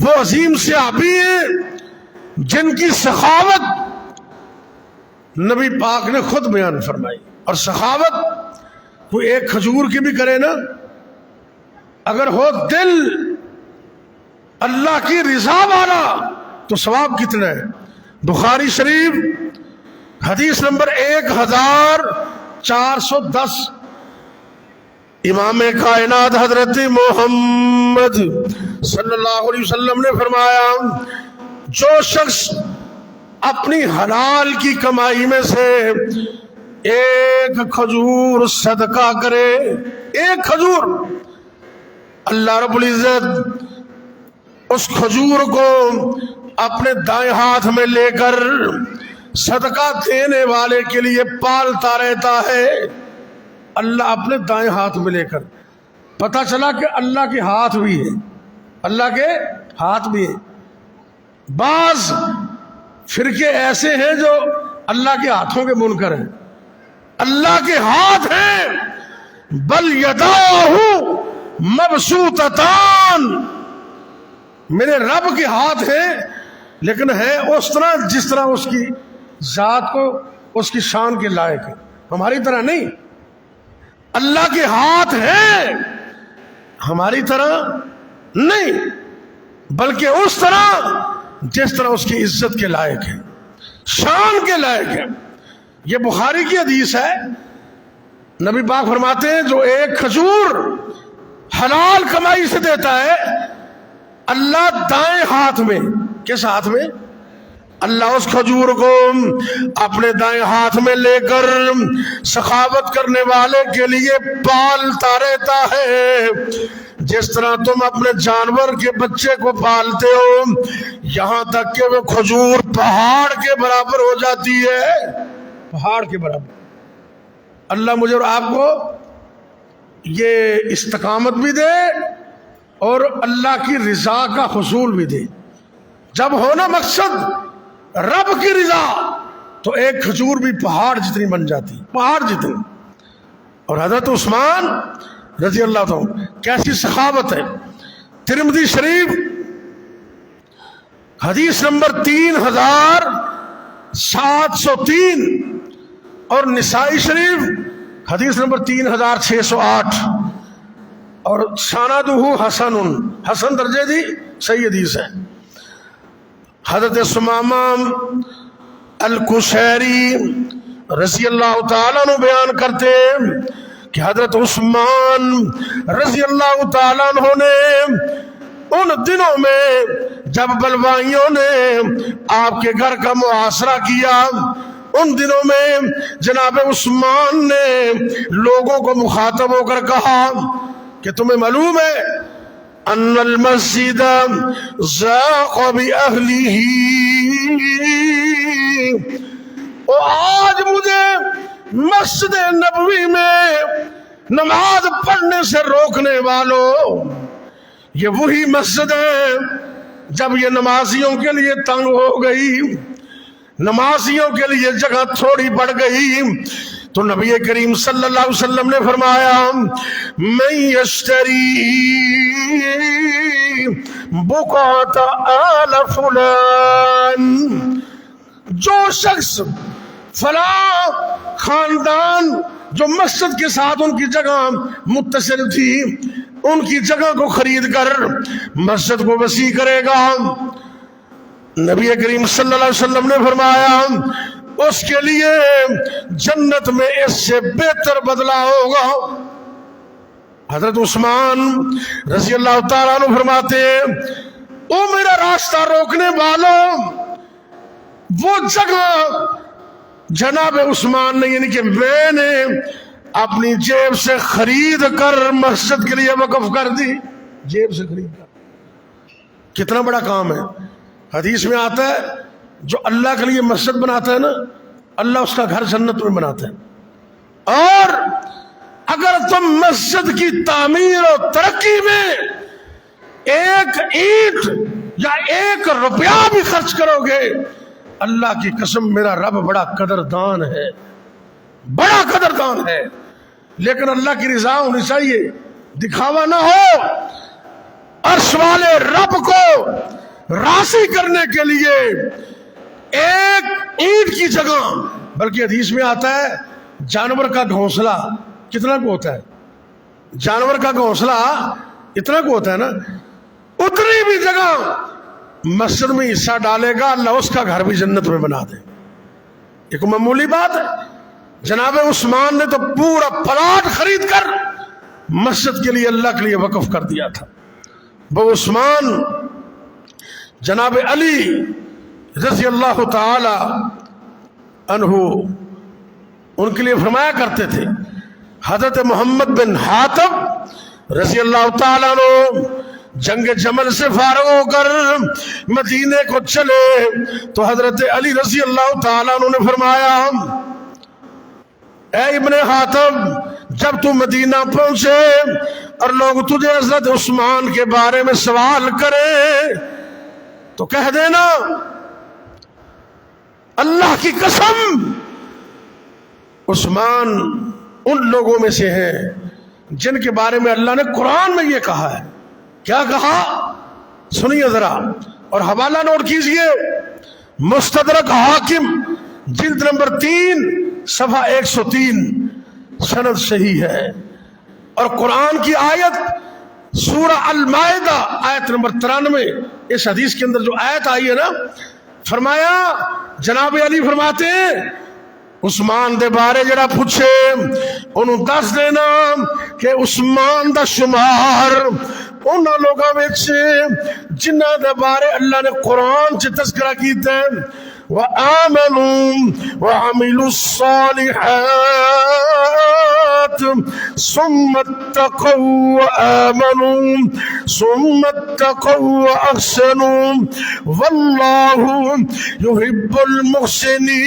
وہ عظیم صحابی ہیں جن کی سخاوت نبی پاک نے خود بیان فرمائی. اور سخاوت کوئی ایک کھجور کی بھی کرے نا، اگر ہو دل اللہ کی رضا والا تو ثواب کتنا ہے. بخاری شریف حدیث نمبر 1410، امام کائنات حضرت محمد صلی اللہ علیہ وسلم نے فرمایا، جو شخص اپنی حلال کی کمائی میں سے ایک کھجور صدقہ کرے، ایک کھجور، اللہ رب العزت اس کھجور کو اپنے دائیں ہاتھ میں لے کر صدقہ دینے والے کے لیے پالتا رہتا ہے. اللہ اپنے دائیں ہاتھ میں لے کر. پتہ چلا کہ اللہ کے ہاتھ بھی ہے، اللہ کے ہاتھ بھی ہے. بعض فرقے ایسے ہیں جو اللہ کے ہاتھوں کے منکر ہیں. اللہ کے ہاتھ ہیں، بل یداہ مبسوطتان، میرے رب کے ہاتھ ہیں لیکن ہے اس طرح جس طرح اس کی ذات کو اس کی شان کے لائق ہے، ہماری طرح نہیں. اللہ کے ہاتھ ہیں ہماری طرح نہیں، بلکہ اس طرح جس طرح اس کی عزت کے لائق ہے، شان کے لائق ہے. یہ بخاری کی حدیث ہے. نبی پاک فرماتے ہیں جو ایک کھجور حلال کمائی سے دیتا ہے، اللہ دائیں ہاتھ میں، کس ہاتھ میں؟ اللہ اس کھجور کو اپنے دائیں ہاتھ میں لے کر سخاوت کرنے والے کے لیے پالتا رہتا ہے، جس طرح تم اپنے جانور کے بچے کو پالتے ہو، یہاں تک کہ وہ کھجور پہاڑ کے برابر ہو جاتی ہے، پہاڑ کے برابر. اللہ مجھے اور آپ کو یہ استقامت بھی دے اور اللہ کی رضا کا حصول بھی دے. جب ہونا مقصد رب کی رضا تو ایک کھجور بھی پہاڑ جتنی بن جاتی، پہاڑ جتنی. اور حضرت عثمان رضی اللہ عنہ کیسی سخاوت ہے. ترمذی شریف حدیث نمبر 3703 اور نسائی شریف حدیث نمبر 3608 اور سندہ حسن، حسن درجے دی صحیح حدیث ہے. حضرت ثمامہ القشیری رضی اللہ تعالیٰ عنہ بیان کرتے کہ حضرت عثمان رضی اللہ تعالیٰ عنہ نے ان دنوں میں جب بلوائیوں نے آپ کے گھر کا محاصرہ کیا، ان دنوں میں جناب عثمان نے لوگوں کو مخاطب ہو کر کہا کہ تمہیں معلوم ہے ان المسجد ضاق بأہلہ، اور آج مجھے مسجد نبوی میں نماز پڑھنے سے روکنے والوں، یہ وہی مسجد ہے جب یہ نمازیوں کے لیے تنگ ہو گئی، نمازیوں کے لیے جگہ تھوڑی بڑھ گئی، تو نبی کریم صلی اللہ علیہ وسلم نے فرمایا من یشتری بقعۃ آل فلان، جو شخص فلاں خاندان جو مسجد کے ساتھ ان کی جگہ متصل تھی، ان کی جگہ کو خرید کر مسجد کو وسیع کرے گا، نبی کریم صلی اللہ علیہ وسلم نے فرمایا اس کے لیے جنت میں اس سے بہتر بدلہ ہوگا. حضرت عثمان رضی اللہ تعالیٰ عنہ فرماتے ہیں او میرا راستہ روکنے والوں، وہ جگہ جناب عثمان نے یعنی کہ میں نے اپنی جیب سے خرید کر مسجد کے لیے وقف کر دی، جیب سے خرید کر. کتنا بڑا کام ہے. حدیث میں آتا ہے جو اللہ کے لیے مسجد بناتا ہے نا، اللہ اس کا گھر جنت میں بناتا ہے. اور اگر تم مسجد کی تعمیر اور ترقی میں ایک اینٹ یا 1 روپیہ بھی خرچ کرو گے، اللہ کی قسم میرا رب بڑا قدردان ہے، بڑا قدردان ہے. لیکن اللہ کی رضا ہونی چاہیے، دکھاوا نہ ہو. عرش والے رب کو راضی کرنے کے لیے ایک اینٹ کی جگہ، بلکہ حدیث میں آتا ہے جانور کا گھونسلہ کتنا کو ہوتا ہے، جانور کا گھونسلہ اتنا کو ہوتا ہے نا، اتنی بھی جگہ مسجد میں حصہ ڈالے گا اللہ اس کا گھر بھی جنت میں بنا دے۔ ایک معمولی بات ہے، جناب عثمان نے تو پورا پلاٹ خرید کر مسجد کے لیے اللہ کے لیے وقف کر دیا تھا۔ وہ عثمان جناب علی رضی اللہ تعالی عنہ ان کے لیے فرمایا کرتے تھے، حضرت محمد بن حاتب رضی اللہ تعالیٰ عنہ جنگ جمل سے فارغ ہو کر مدینے کو چلے تو حضرت علی رضی اللہ تعالیٰ عنہ نے فرمایا، اے ابن حاتب، جب تو مدینہ پہنچے اور لوگ تجھے حضرت عثمان کے بارے میں سوال کرے تو کہہ دینا اللہ کی قسم عثمان ان لوگوں میں سے ہیں جن کے بارے میں اللہ نے قرآن میں یہ کہا ہے۔ کیا کہا سنیے ذرا اور حوالہ نوٹ کیجئے، مستدرک حاکم جلد نمبر 3 صفحہ 103، سند صحیح ہے۔ اور قرآن کی آیت سورہ المائدہ آیت نمبر 93، اس حدیث کے اندر جو آیت آئی ہے نا، فرمایا جناب علی فرماتے ہیں عثمان دے بارے جڑا پوچھے انہوں دس دینا کہ عثمان دا شمار انہاں لوگاں وچ جنہاں دے بارے اللہ نے قرآن چ تذکرہ کیتا ہے، وَآمَنُوا وَعَمِلُوا الصَّالِحَاتِ ثُمَّ اتَّقَوْا وَآمَنُوا ثُمَّ اتَّقَوْا وَأَحْسَنُوا وَاللَّهُ يُحِبُّ الْمُحْسِنِينَ۔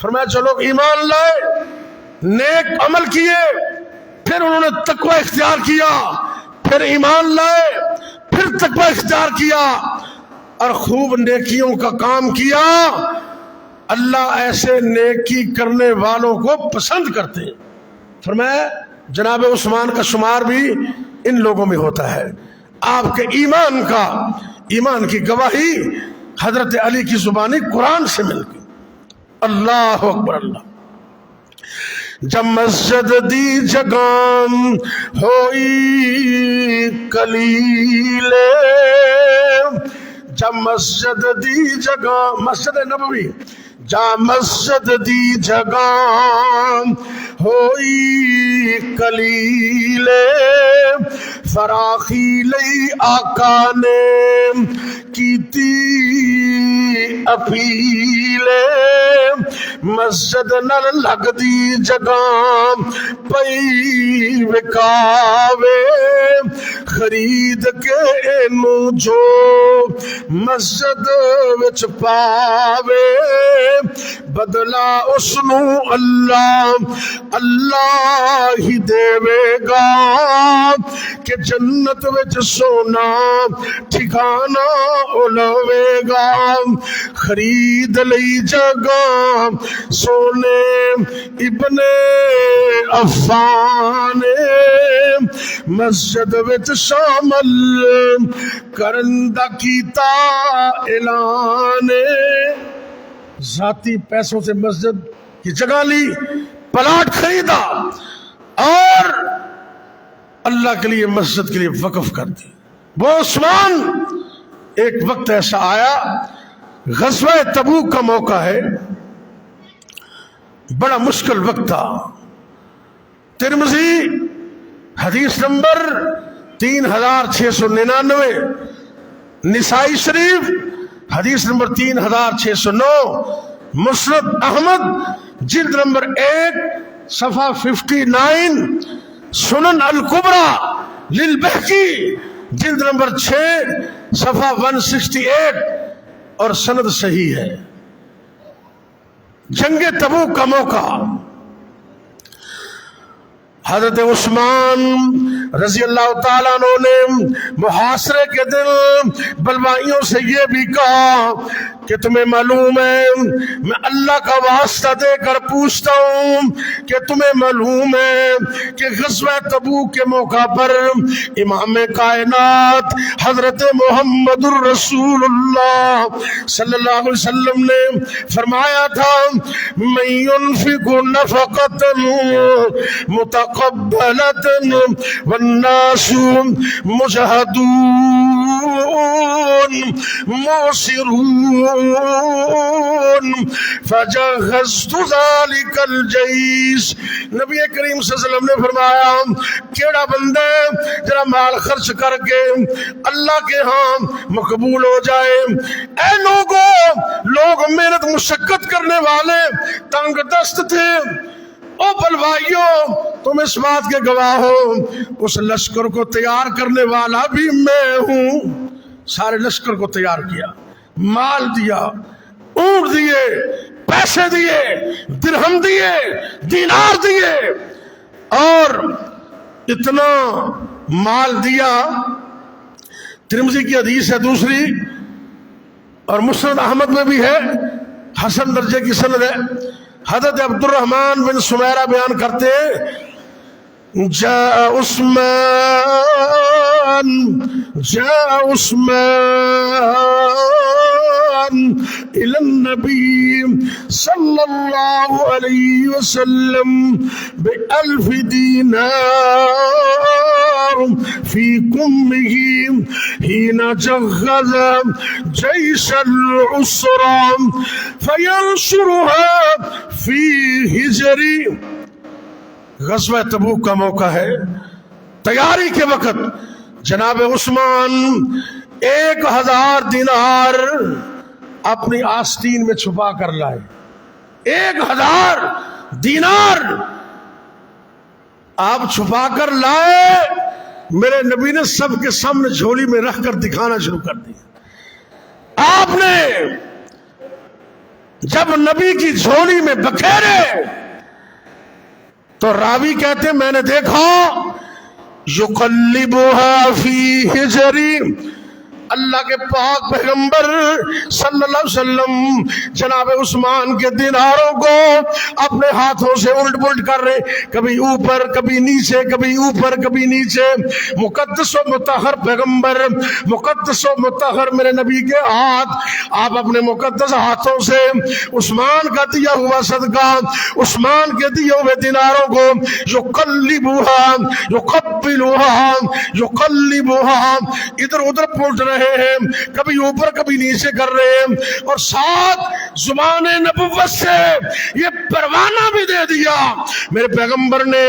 فرمایا جو لوگ ایمان لائے، نیک عمل کیے، پھر انہوں نے تقوی اختیار کیا، پھر ایمان لائے، پھر تقوی اختیار کیا اور خوب نیکیوں کا کام کیا، اللہ ایسے نیکی کرنے والوں کو پسند کرتے ہیں۔ فرمایا جناب عثمان کا شمار بھی ان لوگوں میں ہوتا ہے۔ آپ کے ایمان کی گواہی حضرت علی کی زبانی قرآن سے مل گئی۔ اللہ اکبر اللہ۔ جب مسجد دی جگام ہوئی کلیلے، جب مسجد دی جگہ مسجد نبوی، جا مسجد دی جگام ہوئی کلیلے، فراخی لئی آقا نے کیتی اپیلے، مسجد نال لگ دی جگہ پئی وکاوے، خرید کے اینو جو مسجد وچ پاوے، بدلا اسنو اللہ ہی دے گا کہ جنت وچ سونا ٹھکانا اولوے گا، خرید لئی جگہ سونے ابن عفان، مسجد وچ شامل کرندہ کیتا اعلان، ذاتی پیسوں سے مسجد کی جگہ لی، پلاٹ خریدا اور اللہ کے لیے مسجد کے لیے وقف کر دی۔ وہ عثمان، ایک وقت ایسا آیا، غزوہ تبوک کا موقع ہے، بڑا مشکل وقت تھا۔ ترمذی حدیث نمبر 3699، نسائی شریف حدیث نمبر 3609، مسند احمد جلد نمبر 1 صفحہ 59، سنن الکبریٰ للبہقی جلد نمبر 6 صفحہ 168 اور سند صحیح ہے۔ جنگ تبوک کا موقع، حضرت عثمان رضی اللہ تعالیٰ عنہ نے محاصرے کے دن بلوائیوں سے یہ بھی کہا کہ تمہیں معلوم ہے، میں اللہ کا واسطہ دے کر پوچھتا ہوں کہ تمہیں معلوم ہے کہ غزوہ تبوک کے موقع پر امام کائنات حضرت محمد الرسول اللہ صلی اللہ علیہ وسلم نے فرمایا تھا من ينفق نفقة متقبلة والناس مجهدون موسرون فجهزت ذلك الجيش. نبی کریم صلی اللہ علیہ وسلم نے فرمایا کیڑا بندہ جرا مال خرچ کر کے اللہ کے ہاں مقبول ہو جائے. اے لوگ محنت مشقت کرنے والے تنگ دست تھے. او بلوائیوں تم اس بات کے گواہ ہو اس لشکر کو تیار کرنے والا بھی میں ہوں. سارے لشکر کو تیار کیا، مال دیا، اونٹ دیے، پیسے دیے، درہم دیے، دینار دیے، اور اتنا مال دیا. ترمذی کی حدیث ہے دوسری اور مسند احمد میں بھی ہے، حسن درجے کی سند ہے. حضرت عبد الرحمن بن سمیرہ بیان کرتے جاء عثمان إلى النبي صلى الله عليه وسلم ب1000 دينار في كمه حين جهز جيش العسرى فينشرها في هجري. غزوہ تبوک کا موقع ہے، تیاری کے وقت جناب عثمان 1000 دینار اپنی آستین میں چھپا کر لائے. 1000 دینار آپ چھپا کر لائے. میرے نبی نے سب کے سامنے جھولی میں رکھ کر دکھانا شروع کر دیا. آپ نے جب نبی کی جھولی میں بکھیرے تو راوی کہتے میں نے دیکھا یقلبها فی حجری. اللہ کے پاک پیغمبر صلی اللہ علیہ وسلم جناب عثمان کے دیناروں کو اپنے ہاتھوں سے الٹ پلٹ کر رہے، کبھی اوپر کبھی نیچے، کبھی اوپر کبھی نیچے. مقدس و مطہر پیغمبر، مقدس و مطہر میرے نبی کے ہاتھ، آپ اپنے مقدس ہاتھوں سے عثمان کا دیا ہوا صدقہ، عثمان کے دیے ہوئے دیناروں کو یقلبوها یقبلوها یقلبوها ادھر ادھر پلٹ رہے ہیں، کبھی اوپر کبھی نیچے کر رہے ہیں. اور ساتھ زبان نبوت سے یہ پروانہ بھی دے دیا. میرے پیغمبر نے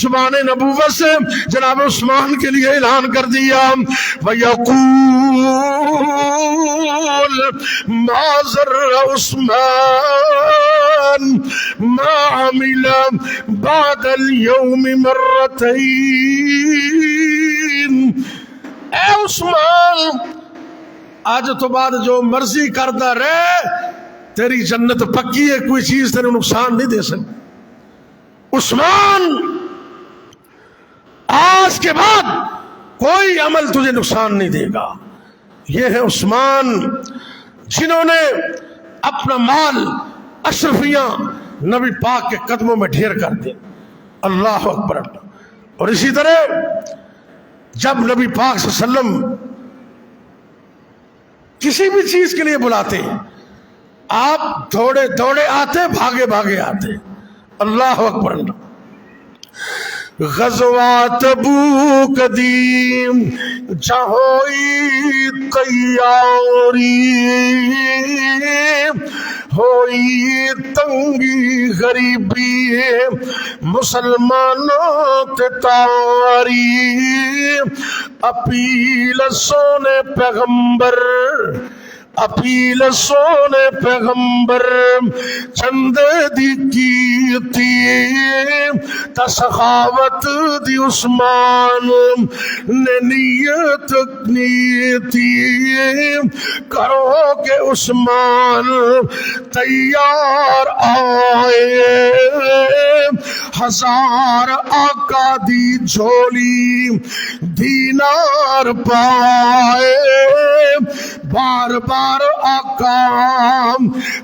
زبان نبوت سے جناب عثمان کے لیے اعلان کر دیا وَيَقُولُ مَا ذَرَّ عثمان مَا عَمِلَ بَعْدَ الْيَوْمِ مَرَّتَيْن. اے عثمان آج تو بعد جو مرضی کردہ رہے، تیری جنت پکی ہے، کوئی چیز تیرے نقصان نہیں دے سکتی. عثمان آج کے بعد کوئی عمل تجھے نقصان نہیں دے گا. یہ ہے عثمان جنہوں نے اپنا مال اشرفیاں نبی پاک کے قدموں میں ڈھیر کر دے. اللہ اکبر. اور اسی طرح جب نبی پاک صلی اللہ علیہ وسلم کسی بھی چیز کے لیے بلاتے آپ دوڑے دوڑے آتے، بھاگے بھاگے آتے. اللہ اکبر. غزوہ تبوک قدیم جہوئی تیاری ہوئی تنگی غریبی مسلمانوں تاری اپیل سونے پیغمبر اپیل سونے پیغمبر چند دی کیتی تسخاوت دی عثمان نے نیت نیتی کرو کہ عثمان تیار آئے 1000 آقا دی جھولی دینار پائے بار بار آقا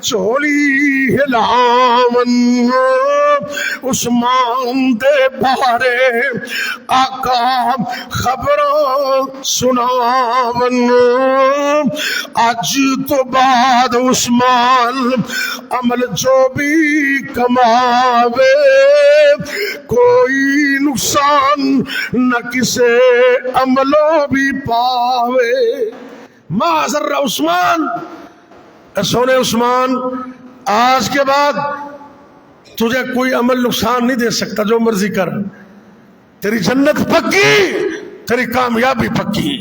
چولی ہلاون عثمان دے بارے آقا خبروں سناون آج تو بعد عثمان عمل جو بھی کماوے کوئی نقصان نہ کسے عملوں بھی پاوے ما ذر عثمان سونے عثمان آج کے بعد تجھے کوئی عمل نقصان نہیں دے سکتا جو مرضی کر تیری جنت پکی تیری کامیابی پکی